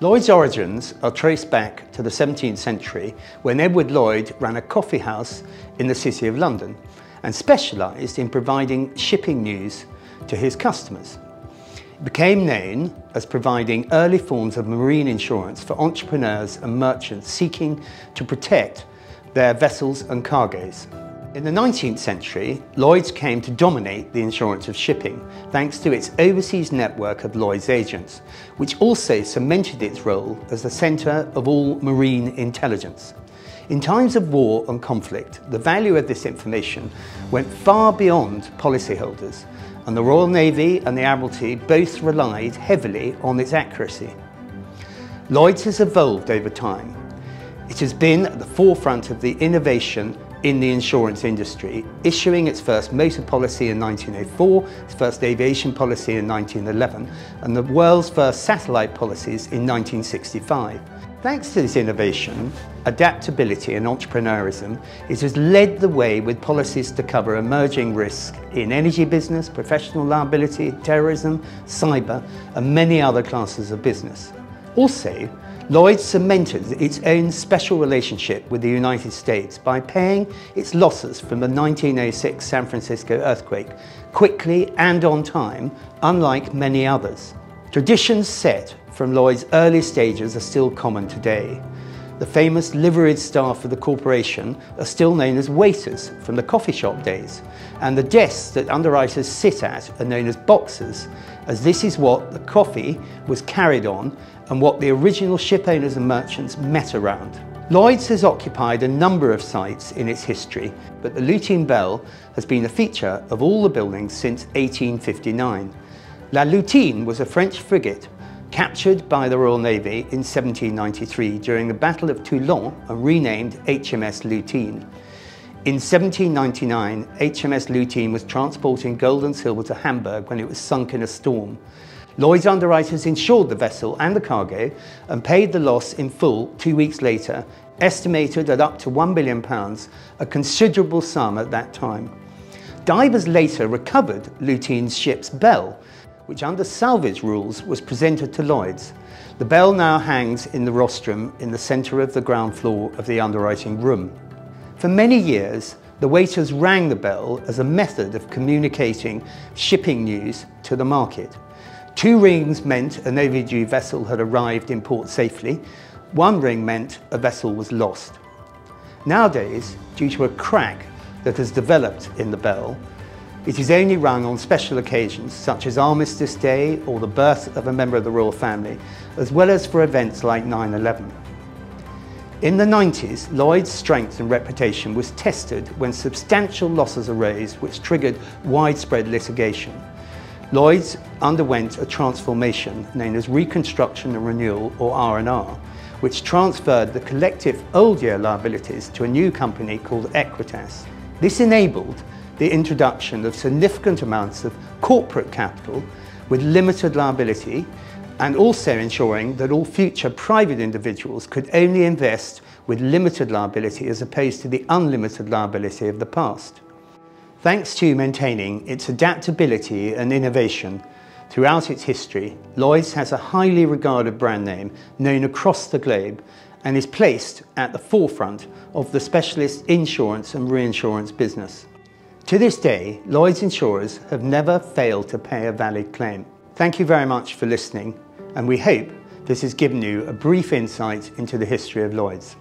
Lloyd's origins are traced back to the 17th century when Edward Lloyd ran a coffee house in the City of London and specialised in providing shipping news to his customers. It became known as providing early forms of marine insurance for entrepreneurs and merchants seeking to protect their vessels and cargoes. In the 19th century, Lloyd's came to dominate the insurance of shipping thanks to its overseas network of Lloyd's agents, which also cemented its role as the centre of all marine intelligence. In times of war and conflict, the value of this information went far beyond policyholders, and the Royal Navy and the Admiralty both relied heavily on its accuracy. Lloyd's has evolved over time. It has been at the forefront of the innovation in the insurance industry, issuing its first motor policy in 1904, its first aviation policy in 1911, and the world's first satellite policies in 1965. Thanks to this innovation, adaptability and entrepreneurism, it has led the way with policies to cover emerging risks in energy business, professional liability, terrorism, cyber, and many other classes of business. Also, Lloyd's cemented its own special relationship with the United States by paying its losses from the 1906 San Francisco earthquake quickly and on time, unlike many others. Traditions set from Lloyd's early stages are still common today. The famous liveried staff of the corporation are still known as waiters from the coffee shop days, and the desks that underwriters sit at are known as boxes, as this is what the coffee was carried on and what the original ship owners and merchants met around. Lloyd's has occupied a number of sites in its history, but the Lutine Belle has been a feature of all the buildings since 1859. La Lutine was a French frigate captured by the Royal Navy in 1793 during the Battle of Toulon and renamed HMS Lutine. In 1799, HMS Lutine was transporting gold and silver to Hamburg when it was sunk in a storm. Lloyd's underwriters insured the vessel and the cargo and paid the loss in full 2 weeks later, estimated at up to £1 billion, a considerable sum at that time. Divers later recovered Lutine's ship's bell, which under salvage rules was presented to Lloyd's. The bell now hangs in the rostrum in the centre of the ground floor of the underwriting room. For many years, the waiters rang the bell as a method of communicating shipping news to the market. 2 rings meant an overdue vessel had arrived in port safely. 1 ring meant a vessel was lost. Nowadays, due to a crack that has developed in the bell, it is only rung on special occasions such as Armistice Day or the birth of a member of the royal family, as well as for events like 9/11. In the 90s, Lloyd's strength and reputation was tested when substantial losses arose which triggered widespread litigation. Lloyd's underwent a transformation known as Reconstruction and Renewal, or R&R, which transferred the collective old year liabilities to a new company called Equitas. This enabled the introduction of significant amounts of corporate capital with limited liability, and also ensuring that all future private individuals could only invest with limited liability as opposed to the unlimited liability of the past. Thanks to maintaining its adaptability and innovation throughout its history, Lloyd's has a highly regarded brand name known across the globe and is placed at the forefront of the specialist insurance and reinsurance business. To this day, Lloyd's insurers have never failed to pay a valid claim. Thank you very much for listening, and we hope this has given you a brief insight into the history of Lloyd's.